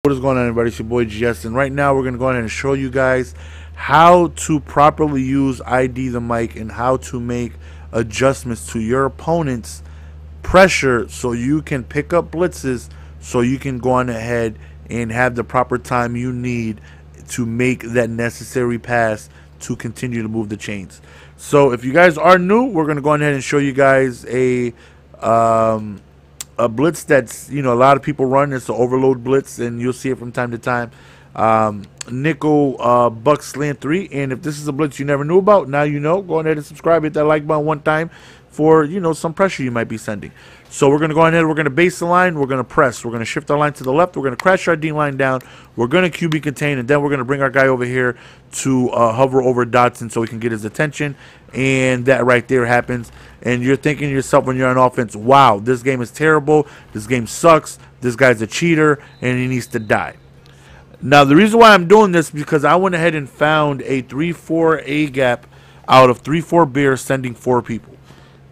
What is going on, everybody? It's your boy GS, and right now we're going to go ahead and show you guys how to properly use ID the mic and how to make adjustments to your opponent's pressure so you can pick up blitzes, so you can go on ahead and have the proper time you need to make that necessary pass to continue to move the chains. So if you guys are new, we're going to go ahead and show you guys a blitz that's, a lot of people run. It's an overload blitz, and you'll see it from time to time. Nickel buck slant 3, and if this is a blitz you never knew about, now you know. Go ahead and subscribe, hit that like button one time for some pressure you might be sending. So we're going to go ahead, we're going to base the line, we're going to press, we're going to shift our line to the left, we're going to crash our D line down, we're going to QB contain, and then we're going to bring our guy over here to hover over Dotson so we can get his attention. And that right there happens, and you're thinking to yourself when you're on offense, wow, this game is terrible, this game sucks, this guy's a cheater, and he needs to die. Now the reason why I'm doing this is because I went ahead and found a 3-4 A gap out of 3-4 bears sending 4 people.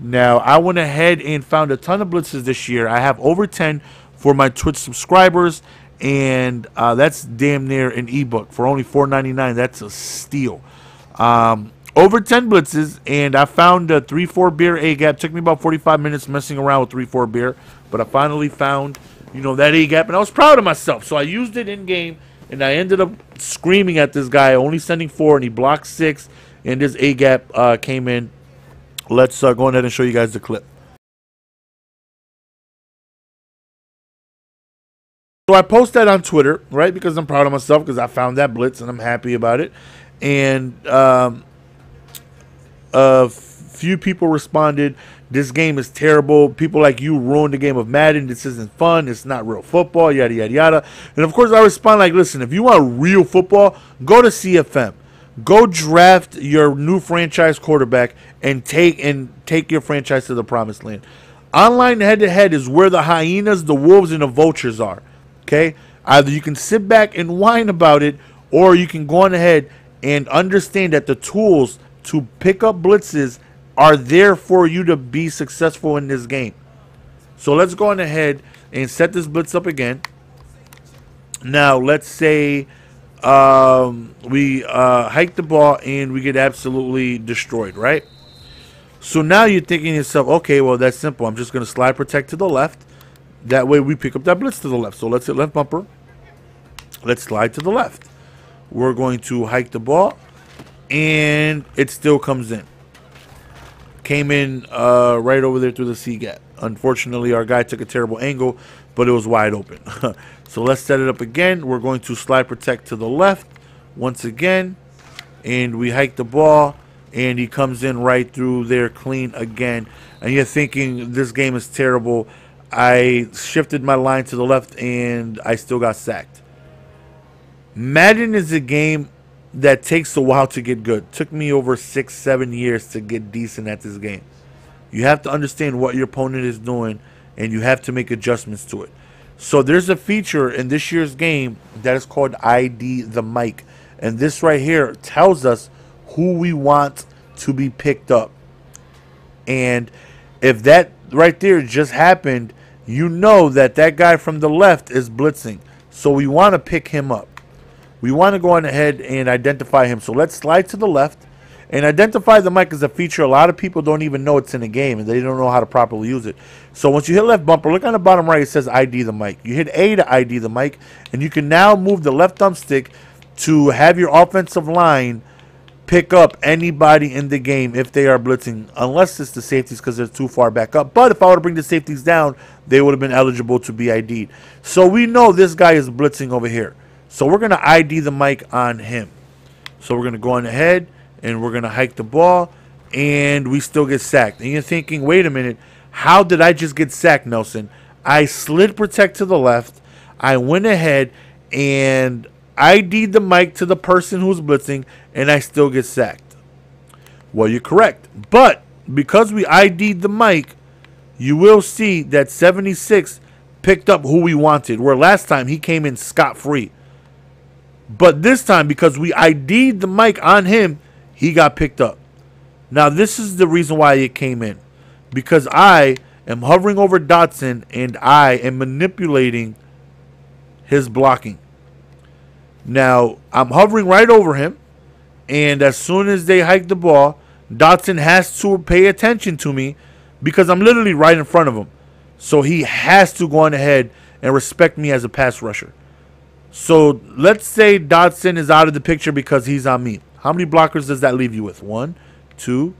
Now I went ahead and found a ton of blitzes this year. I have over 10 for my Twitch subscribers, and that's damn near an ebook for only $4.99. That's a steal. Over 10 blitzes, and I found a 3-4 bear A gap. Took me about 45 minutes messing around with 3-4 bear, but I finally found, that A gap, and I was proud of myself. So I used it in game, and I ended up screaming at this guy, only sending 4, and he blocked 6, and this A gap came in. Let's go ahead and show you guys the clip. So I post that on Twitter, right, because I'm proud of myself because I found that blitz, and I'm happy about it. And a few people responded, this game is terrible, people like you ruined the game of Madden, this isn't fun, it's not real football, yada yada yada. And of course I respond like, listen, if you want real football, go to CFM, go draft your new franchise quarterback and take your franchise to the promised land. Online head-to-head is where the hyenas, the wolves, and the vultures are. Okay, either you can sit back and whine about it, or you can go on ahead and understand that the tools to pick up blitzes are there for you to be successful in this game. So let's go on ahead and set this blitz up again. Now let's say we hike the ball and we get absolutely destroyed, right? So now you're thinking to yourself, okay, well, that's simple. I'm just going to slide protect to the left. That way we pick up that blitz to the left. So let's hit left bumper. Let's slide to the left. We're going to hike the ball, and it still comes in. Came in right over there through the C gap. Unfortunately, our guy took a terrible angle, but it was wide open. So let's set it up again. We're going to slide protect to the left once again, and we hike the ball, and he comes in right through there clean again. And you're thinking this game is terrible. I shifted my line to the left, and I still got sacked. Madden is a game that takes a while to get good. Took me over 6-7 years to get decent at this game. You have to understand what your opponent is doing, and you have to make adjustments to it. So there's a feature in this year's game that is called ID the mic, and this right here tells us who we want to be picked up. And if that right there just happened, you know that that guy from the left is blitzing, so we want to pick him up. We want to go on ahead and identify him. So let's slide to the left and identify the mic as a feature. A lot of people don't even know it's in the game, and they don't know how to properly use it. So once you hit left bumper, look on the bottom right, it says ID the mic. You hit A to ID the mic, and you can now move the left thumbstick to have your offensive line pick up anybody in the game if they are blitzing, unless it's the safeties because they're too far back up. But if I were to bring the safeties down, they would have been eligible to be ID'd. So we know this guy is blitzing over here. So we're going to ID the mic on him. So we're going to go on ahead, and we're going to hike the ball, and we still get sacked. And you're thinking, wait a minute, how did I just get sacked, Nelson? I slid protect to the left. I went ahead and ID'd the mic to the person who's blitzing, and I still get sacked. Well, you're correct. But because we ID'd the mic, you will see that 76 picked up who we wanted, where last time he came in scot-free. But this time, because we ID'd the mic on him, he got picked up. Now, this is the reason why it came in. Because I am hovering over Dotson, and I am manipulating his blocking. Now, I'm hovering right over him, and as soon as they hike the ball, Dotson has to pay attention to me because I'm literally right in front of him. So he has to go on ahead and respect me as a pass rusher. So let's say Dotson is out of the picture because he's on me. How many blockers does that leave you with? 1, 2,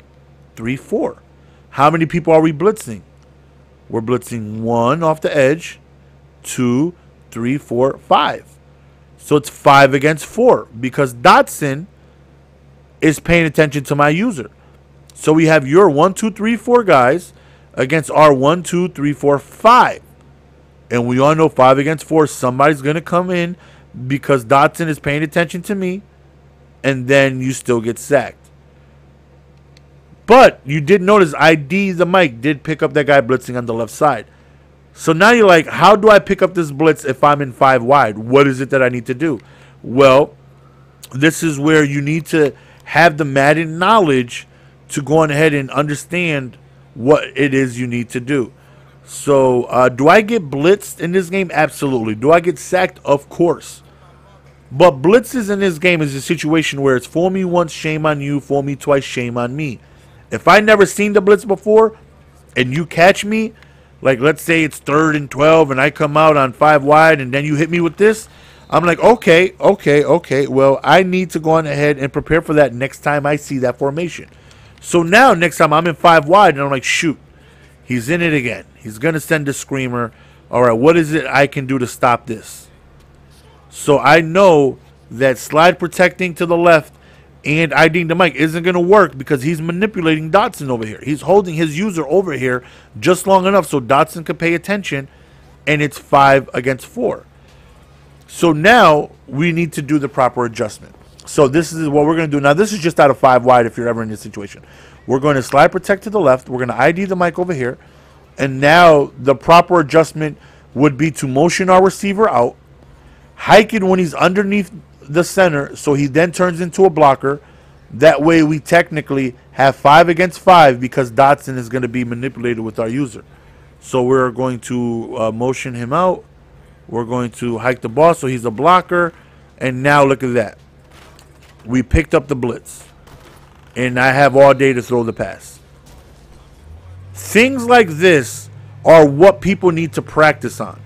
3, 4. How many people are we blitzing? We're blitzing 1 off the edge, 2, 3, 4, 5. So it's 5 against 4 because Dotson is paying attention to my user. So we have your 1, 2, 3, 4 guys against our 1, 2, 3, 4, 5. And we all know 5 against 4, somebody's going to come in because Dotson is paying attention to me, and then you still get sacked. But you did notice ID the Mike did pick up that guy blitzing on the left side. So now you're like, how do I pick up this blitz if I'm in 5 wide? What is it that I need to do? Well, this is where you need to have the Madden knowledge to go on ahead and understand what it is you need to do. So, do I get blitzed in this game? Absolutely. Do I get sacked? Of course. But blitzes in this game is a situation where it's fool me once, shame on you, fool me twice, shame on me. If I never seen the blitz before and you catch me, like let's say it's 3rd and 12 and I come out on 5 wide and then you hit me with this, I'm like, okay. Well, I need to go on ahead and prepare for that next time I see that formation. So now next time I'm in 5 wide and I'm like, shoot, he's in it again. He's going to send a screamer. All right, what is it I can do to stop this? So I know that slide protecting to the left and IDing the Mike isn't going to work because he's manipulating Dotson over here. He's holding his user over here just long enough so Dotson can pay attention, and it's 5 against 4. So now we need to do the proper adjustment. So this is what we're going to do. Now this is just out of 5 wide if you're ever in this situation. We're going to slide protect to the left. We're going to ID the Mike over here. And now the proper adjustment would be to motion our receiver out, hike it when he's underneath the center so he then turns into a blocker. That way we technically have 5 against 5 because Dotson is going to be manipulated with our user. So we're going to motion him out. We're going to hike the ball so he's a blocker. And now look at that. We picked up the blitz. And I have all day to throw the pass. Things like this are what people need to practice on.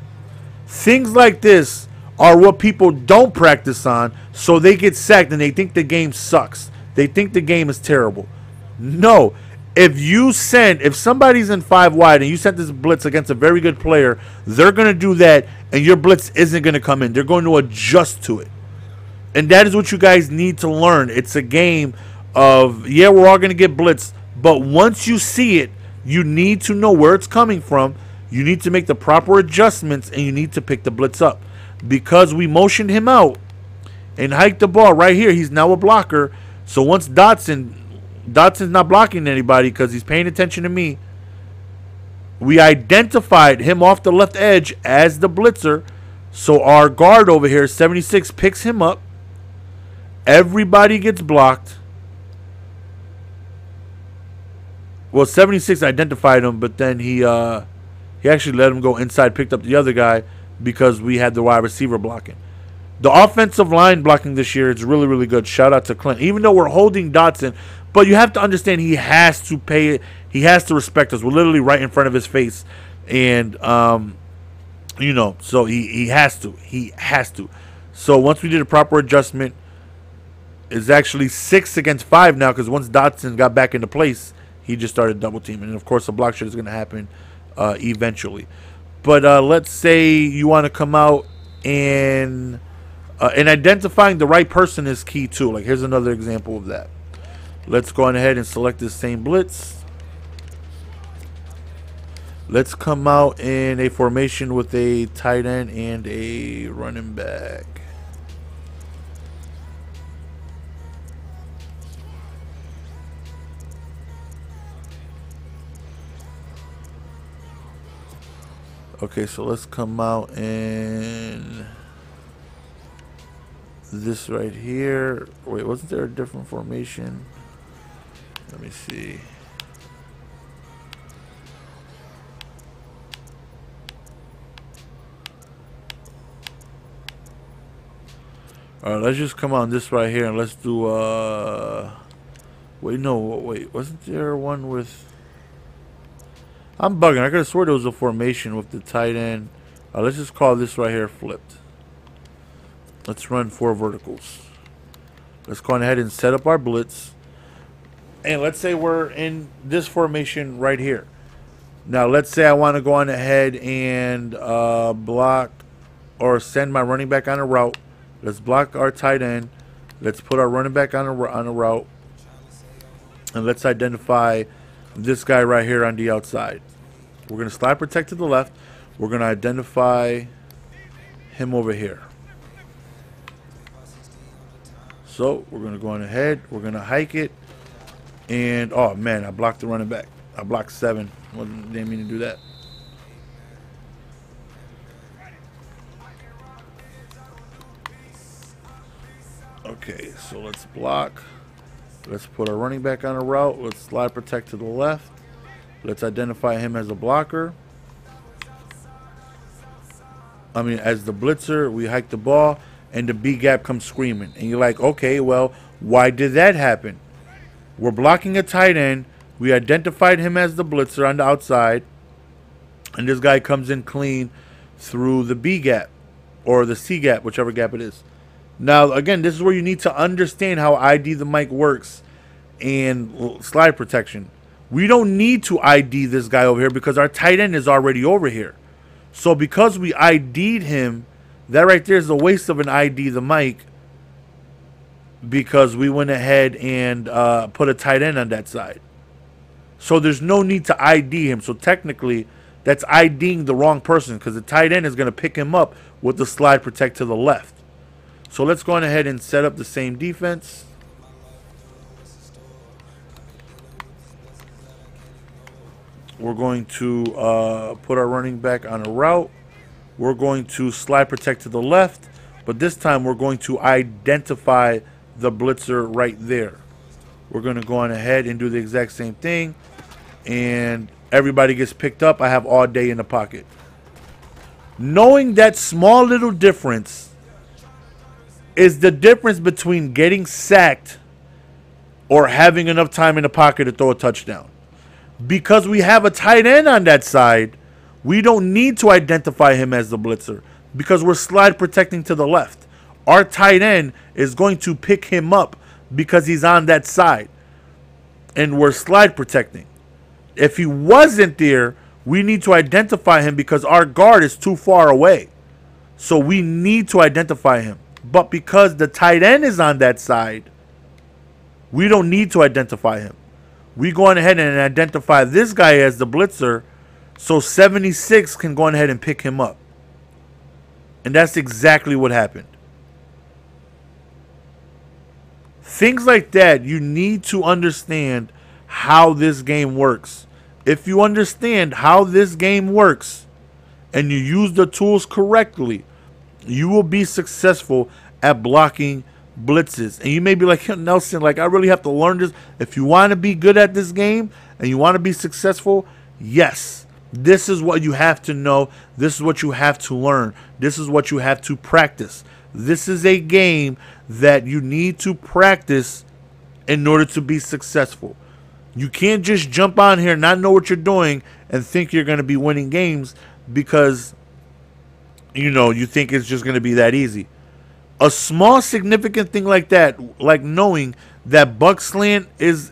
Things like this are what people don't practice on, so they get sacked and they think the game sucks. They think the game is terrible. No. If somebody's in 5 wide and you sent this blitz against a very good player, they're going to do that and your blitz isn't going to come in. They're going to adjust to it. And that is what you guys need to learn. It's a game of, yeah, we're all going to get blitzed, but once you see it, you need to know where it's coming from. You need to make the proper adjustments and you need to pick the blitz up. Because we motioned him out and hiked the ball right here, he's now a blocker. So once Dotson's not blocking anybody because he's paying attention to me, we identified him off the left edge as the blitzer. So our guard over here, 76, picks him up. Everybody gets blocked. Well, 76 identified him, but then he actually let him go inside, picked up the other guy because we had the wide receiver blocking. The offensive line blocking this year is really, really good. Shout out to Clint. Even though we're holding Dotson, but you have to understand he has to pay it. He has to respect us. We're literally right in front of his face. And, you know, so he has to. He has to. So once we did a proper adjustment, it's actually 6 against 5 now because once Dotson got back into place, he just started double teaming. And, of course, the block shot is going to happen eventually. But let's say you want to come out and identifying the right person is key too. Like here's another example of that. Let's go on ahead and select this same blitz. Let's come out in a formation with a tight end and a running back. Okay, so let's come out in this right here. Wait, wasn't there a different formation? Let me see. All right, let's just come on this right here and let's do wait, no, wait, wasn't there one with? I'm bugging. I could have swore there was a formation with the tight end. Let's just call this right here flipped. Let's run 4 verticals. Let's go ahead and set up our blitz. And let's say we're in this formation right here. Now, let's say I want to go on ahead and block or send my running back on a route. Let's block our tight end. Let's put our running back on a route. And let's identify this guy right here on the outside. We're going to slide protect to the left. We're going to identify him over here. So we're going to go on ahead. We're going to hike it. And, oh, man, I blocked the running back. I blocked 7. Didn't mean to do that. Okay, so let's block. Let's put our running back on a route. Let's slide protect to the left. Let's identify him as a blocker. I mean, as the blitzer, we hike the ball, and the B gap comes screaming. And you're like, okay, well, why did that happen? We're blocking a tight end. We identified him as the blitzer on the outside. And this guy comes in clean through the B gap or the C gap, whichever gap it is. Now, again, this is where you need to understand how ID the mic works and slide protection. We don't need to ID this guy over here because our tight end is already over here. So because we ID'd him, that right there is a waste of an ID the mic because we went ahead and put a tight end on that side. So there's no need to ID him. So technically, that's IDing the wrong person because the tight end is going to pick him up with the slide protect to the left. So let's go on ahead and set up the same defense. We're going to put our running back on a route. We're going to slide protect to the left. But this time we're going to identify the blitzer right there. We're going to go on ahead and do the exact same thing. And everybody gets picked up. I have all day in the pocket. Knowing that small little difference is the difference between getting sacked or having enough time in the pocket to throw a touchdown. Because we have a tight end on that side, we don't need to identify him as the blitzer because we're slide protecting to the left. Our tight end is going to pick him up because he's on that side, and we're slide protecting. If he wasn't there, we need to identify him because our guard is too far away. So we need to identify him. But because the tight end is on that side, we don't need to identify him. We go on ahead and identify this guy as the blitzer so 76 can go on ahead and pick him up. And that's exactly what happened. Things like that, you need to understand how this game works. If you understand how this game works and you use the tools correctly, you will be successful at blocking blitzes. And you may be like, Nelson, like I really have to learn this. If you want to be good at this game and you want to be successful, yes, this is what you have to know. This is what you have to learn. This is what you have to practice. This is a game that you need to practice in order to be successful. You can't just jump on here, not know what you're doing, and think you're going to be winning games because, you know, you think it's just going to be that easy. A small significant thing like that, like knowing that buck slant is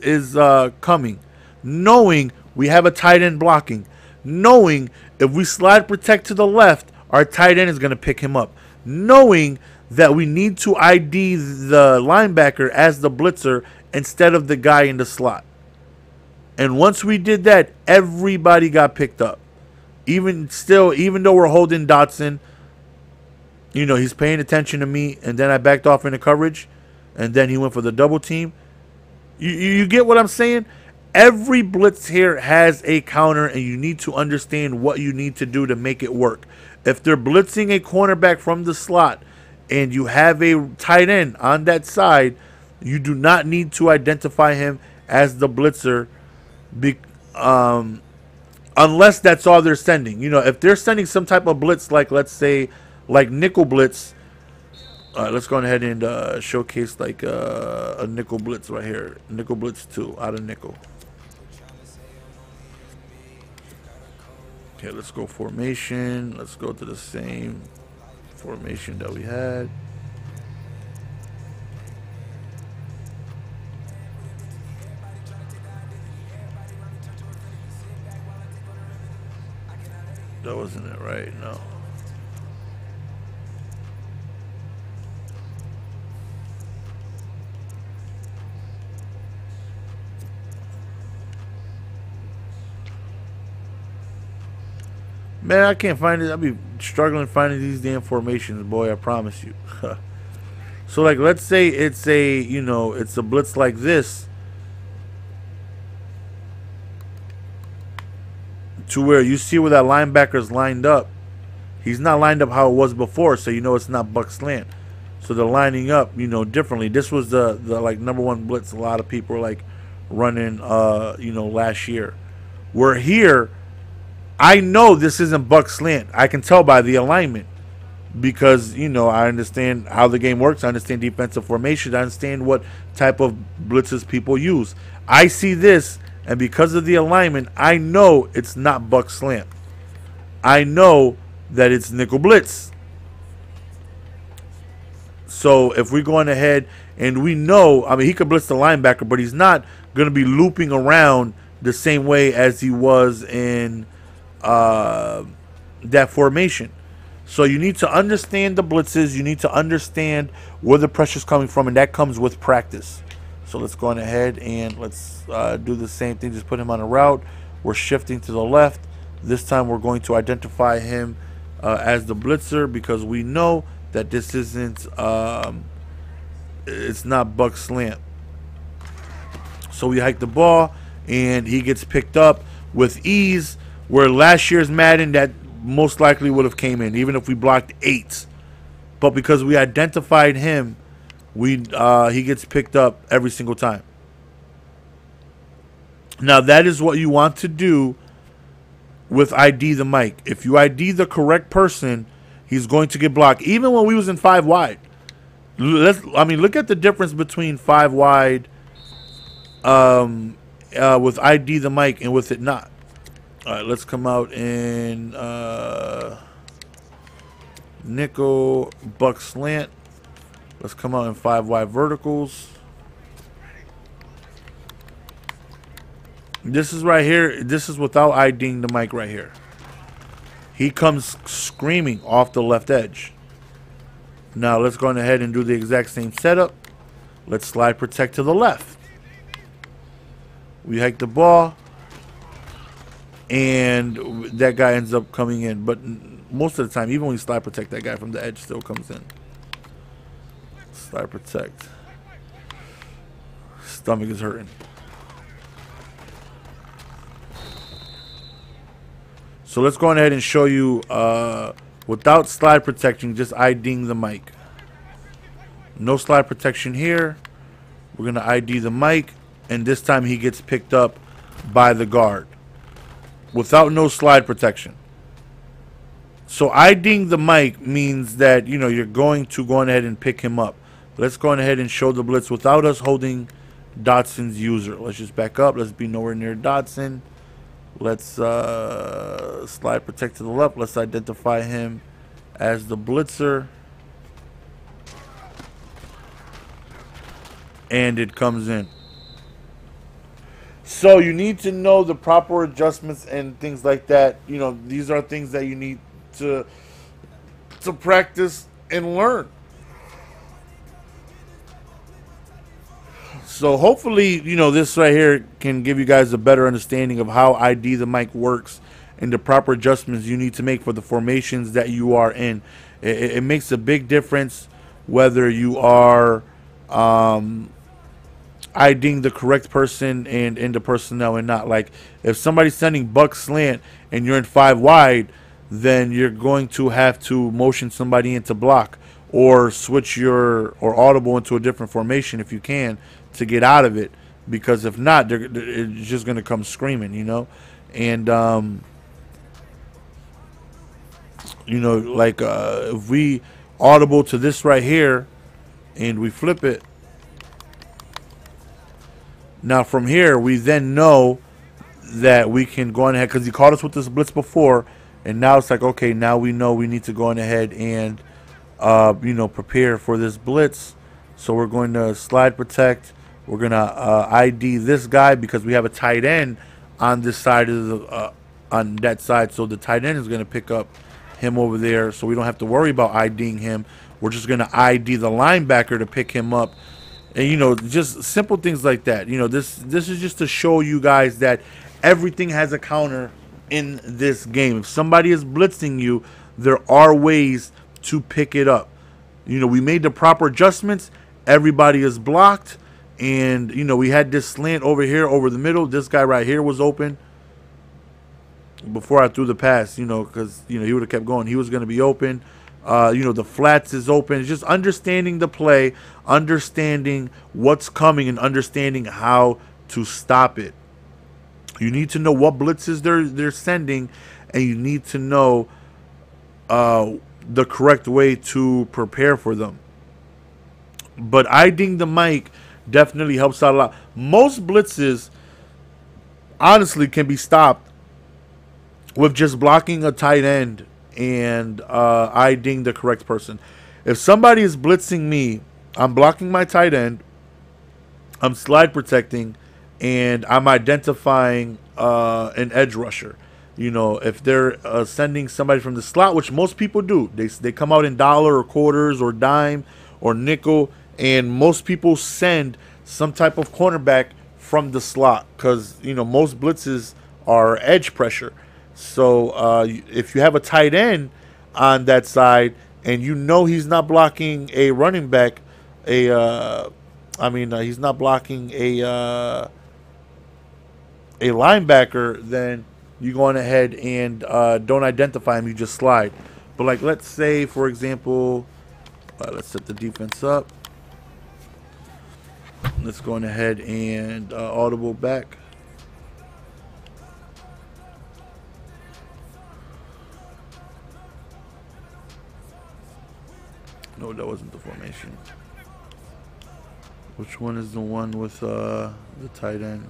coming, knowing we have a tight end blocking, knowing if we slide protect to the left, our tight end is going to pick him up, knowing that we need to ID the linebacker as the blitzer instead of the guy in the slot. And once we did that, everybody got picked up. Even though we're holding Dotson, you know, he's paying attention to me, and then I backed off into coverage, and then he went for the double team. You get what I'm saying? Every blitz here has a counter, and you need to understand what you need to do to make it work. If they're blitzing a cornerback from the slot, and you have a tight end on that side, you do not need to identify him as the blitzer, unless that's all they're sending. You know, if they're sending some type of blitz, like let's say, like nickel blitz, All right, let's go ahead and showcase like a nickel blitz right here. Nickel blitz 2 out of nickel. Okay, let's go formation. Let's go to the same formation that we had. That wasn't it, right? No. Man, I can't find it. I'll be struggling finding these damn formations, boy. I promise you. So, like, let's say it's a, you know, it's a blitz like this, to where you see where that linebacker's lined up. He's not lined up how it was before, so you know it's not buck slant. So they're lining up, you know, differently. This was the like #1 blitz a lot of people were like running, you know, last year. We're here. I know this isn't buck slant. I can tell by the alignment because, you know, I understand how the game works. I understand defensive formation. I understand what type of blitzes people use. I see this, and because of the alignment, I know it's not buck slant. I know that it's nickel blitz. So if we're going ahead and we know, I mean, he could blitz the linebacker, but he's not going to be looping around the same way as he was in that formation. So you need to understand the blitzes. You need to understand where the pressure's coming from, and that comes with practice. So let's go on ahead and let's do the same thing. Just put him on a route. We're shifting to the left. This time we're going to identify him as the blitzer because we know that this isn't, it's not buck slant. So we hike the ball, and he gets picked up with ease, where last year's Madden that most likely would have came in, even if we blocked 8. But because we identified him, he gets picked up every single time. Now that is what you want to do with ID the Mike. If you ID the correct person, he's going to get blocked. Even when we was in 5 wide. I mean, look at the difference between 5 wide with ID the Mike and with it not. All right, let's come out in nickel buck slant. Let's come out in 5 wide verticals. This is right here. This is without IDing the Mike right here. He comes screaming off the left edge. Now let's go ahead and do the exact same setup. Let's slide protect to the left. We hike the ball, and that guy ends up coming in. But most of the time, even when we slide protect, that guy from the edge still comes in. Slide protect. Stomach is hurting. So let's go ahead and show you without slide protection, just IDing the Mike. No slide protection here. We're going to ID the Mike, and this time he gets picked up by the guard without no slide protection. So IDing the Mike means that, you know, you're going to go ahead and pick him up. Let's go ahead and show the blitz without us holding Dotson's user. Let's just back up. Let's be nowhere near Dotson. Let's slide protect to the left. Let's identify him as the blitzer. And it comes in. So you need to know the proper adjustments and things like that. You know, these are things that you need to practice and learn. So hopefully, you know, this right here can give you guys a better understanding of how ID the Mike works and the proper adjustments you need to make for the formations that you are in. It makes a big difference whether you are IDing the correct person and in the personnel and not. Like if somebody's sending buck slant and you're in 5 wide, then you're going to have to motion somebody into block or switch or audible into a different formation if you can to get out of it, because if not, it's just going to come screaming, you know. And you know, like if we audible to this right here, and we flip it. Now from here, we then know that we can go on ahead, because he caught us with this blitz before, and now it's like, okay, now we know we need to go on ahead and you know, prepare for this blitz. So we're going to slide protect. We're going to ID this guy because we have a tight end on this side of the on that side. So the tight end is going to pick up him over there, so we don't have to worry about IDing him. We're just going to ID the linebacker to pick him up. And, you know, just simple things like that. You know, this is just to show you guys that everything has a counter in this game. If somebody is blitzing you, there are ways to pick it up. You know, we made the proper adjustments. Everybody is blocked. And, you know, we had this slant over here, over the middle. This guy right here was open before I threw the pass, you know, because, you know, he would have kept going. He was going to be open. You know, the flats is open. It's just understanding the play, understanding what's coming, and understanding how to stop it. You need to know what blitzes they're sending, and you need to know the correct way to prepare for them. But IDing the mic definitely helps out a lot. Most blitzes, honestly, can be stopped with just blocking a tight end and IDing the correct person. If somebody is blitzing me, I'm blocking my tight end, I'm slide protecting, and I'm identifying an edge rusher. You know, if they're sending somebody from the slot, which most people do, they come out in dollar or quarters or dime or nickel, and most people send some type of cornerback from the slot because, you know, most blitzes are edge pressure. So if you have a tight end on that side and you know he's not blocking a running back, he's not blocking a linebacker, then you go on ahead and don't identify him, you just slide. But like, let's say, for example, let's set the defense up. Let's go on ahead and audible back. No, that wasn't the formation. Which one is the one with the tight end?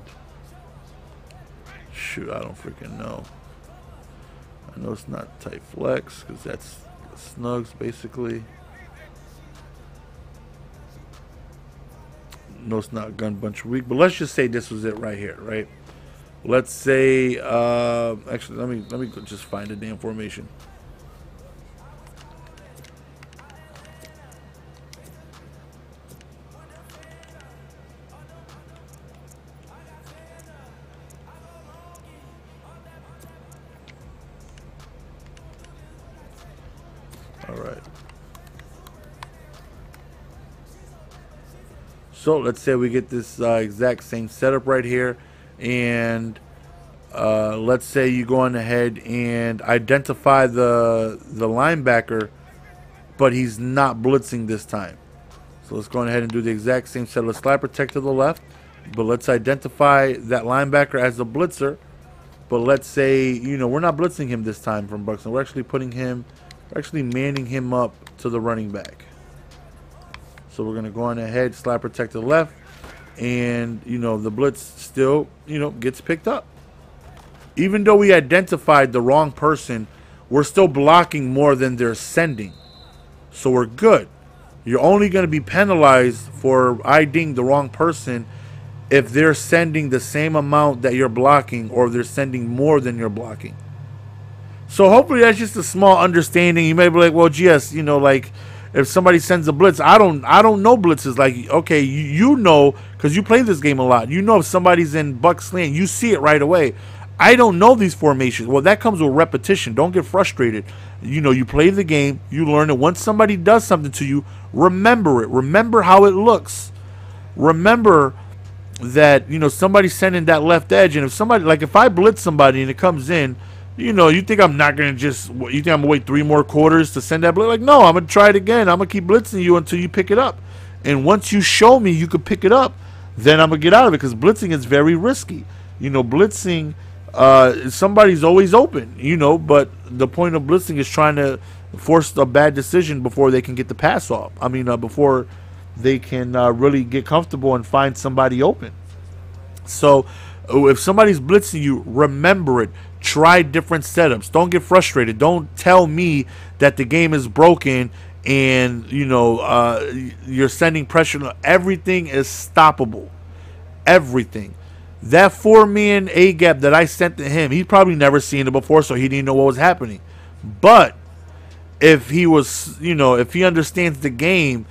Shoot, I don't freaking know. I know it's not tight flex because that's snugs basically. No, it's not gun bunch weak, but let's just say this was it right here, right? Let's say actually let me just find the damn formation. All right. So let's say we get this exact same setup right here, and let's say you go on ahead and identify the linebacker, but he's not blitzing this time. So let's go on ahead and do the exact same setup. Let's slide protect to the left, but let's identify that linebacker as a blitzer. But let's say, you know, we're not blitzing him this time from Buxton. We're actually manning him up to the running back. So we're going to go on ahead, slide protect to the left, and, you know, the blitz still, you know, gets picked up. Even though we identified the wrong person, we're still blocking more than they're sending. So we're good. You're only going to be penalized for IDing the wrong person if they're sending the same amount that you're blocking, or they're sending more than you're blocking. So hopefully that's just a small understanding. You may be like, well, GS, you know, like, if somebody sends a blitz, I don't know blitzes. Like, okay, you know, because you play this game a lot. You know if somebody's in buck slant, you see it right away. I don't know these formations. Well, that comes with repetition. Don't get frustrated. You know, you play the game, you learn it. Once somebody does something to you, remember it. Remember how it looks. Remember that, you know, somebody's sending that left edge, and if somebody, like if I blitz somebody and it comes in, you know, you think I'm not going to just, you think I'm going to wait 3 more quarters to send that blitz? Like, no, I'm going to try it again. I'm going to keep blitzing you until you pick it up. And once you show me you can pick it up, then I'm going to get out of it, because blitzing is very risky. You know, blitzing, somebody's always open, you know, but the point of blitzing is trying to force a bad decision before they can get the pass off. I mean, before they can really get comfortable and find somebody open. So if somebody's blitzing you, remember it. Try different setups. Don't get frustrated. Don't tell me that the game is broken and you're sending pressure. Everything is stoppable. Everything. That 4-man A gap that I sent to him, he's probably never seen it before, so he didn't know what was happening. But if he was, if he understands the game,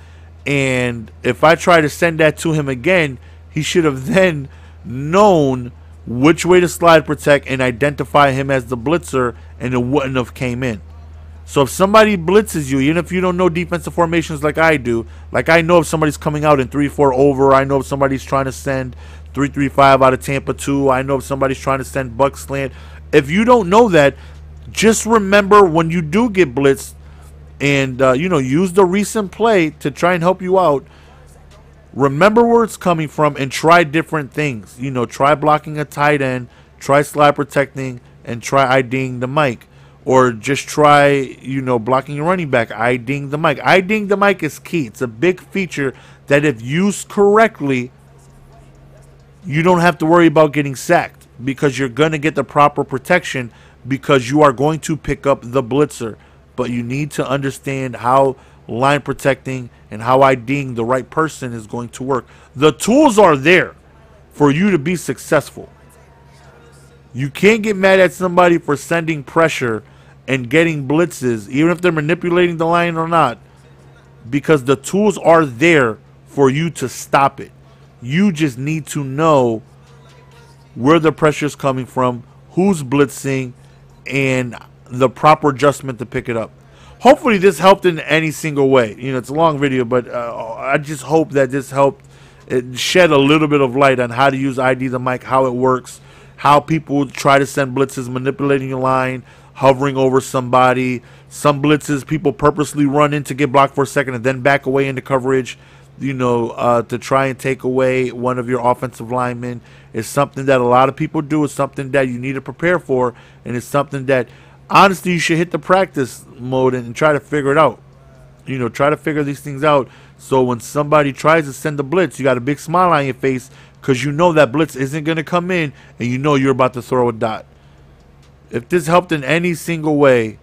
and if I try to send that to him again, he should have then known which way to slide protect and identify him as the blitzer, and it wouldn't have came in. So if somebody blitzes you, even if you don't know defensive formations like I do, like I know if somebody's coming out in 3-4 over, I know if somebody's trying to send 3-3-5 out of Tampa 2, I know if somebody's trying to send buck slant. If you don't know that, just remember when you do get blitzed, and use the recent play to try and help you out. Remember where it's coming from and try different things. Try blocking a tight end, try slide protecting, and try IDing the mic. Or just try, blocking your running back, IDing the mic. IDing the mic is key. It's a big feature that if used correctly, you don't have to worry about getting sacked, because you're going to get the proper protection, because you are going to pick up the blitzer. But you need to understand how line protecting and how IDing the right person is going to work. The tools are there for you to be successful. You can't get mad at somebody for sending pressure and getting blitzes, even if they're manipulating the line or not, because the tools are there for you to stop it. You just need to know where the pressure is coming from, who's blitzing, and the proper adjustment to pick it up. Hopefully this helped in any single way. It's a long video, but I just hope that this helped shed a little bit of light on how to use ID the mic, how it works, how people try to send blitzes, manipulating your line, hovering over somebody. Some blitzes, people purposely run in to get blocked for a second and then back away into coverage, to try and take away one of your offensive linemen. It's something that a lot of people do. It's something that you need to prepare for, and it's something that honestly you should hit the practice mode and try to figure it out. Try to figure these things out, so when somebody tries to send the blitz, you got a big smile on your face, because you know that blitz isn't going to come in, and you know you're about to throw a dot. If this helped in any single way,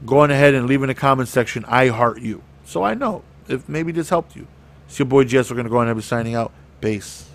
go on ahead and leave in the comment section, I heart you, so I know if maybe this helped you. It's your boy Jess. We're going to go on and be signing out. Peace.